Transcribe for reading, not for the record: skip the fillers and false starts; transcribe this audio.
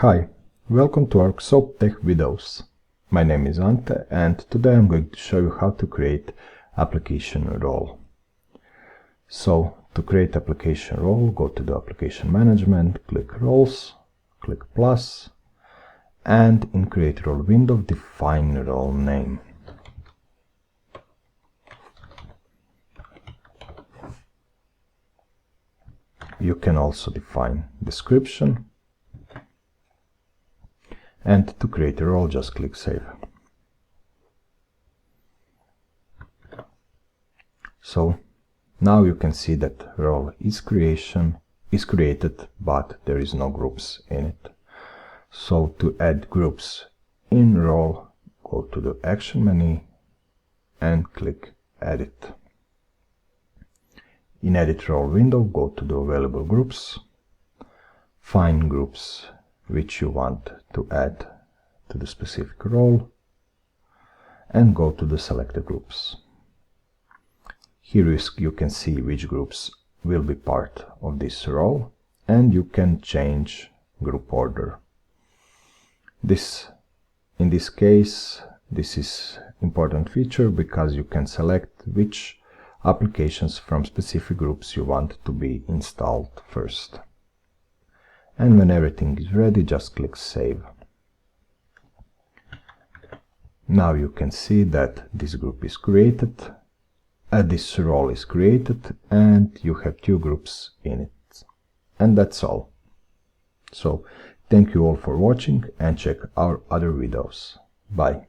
Hi, welcome to our XOAP Tech videos. My name is Ante and today I'm going to show you how to create application role. So to create application role, go to the application management, click roles, click plus, and in create role window define role name. You can also define description. And to create a role, just click Save. So now you can see that role is created, but there is no groups in it. So to add groups in role, go to the action menu and click Edit. In Edit Role window, go to the available groups, find groups which you want to add to the specific role, and go to the selected groups. Here you can see which groups will be part of this role, and you can change group order. In this case, this is important feature because you can select which applications from specific groups you want to be installed first. And when everything is ready, just click Save. Now you can see that this group is created, this role is created, and you have two groups in it. And that's all. So, thank you all for watching and check our other videos. Bye.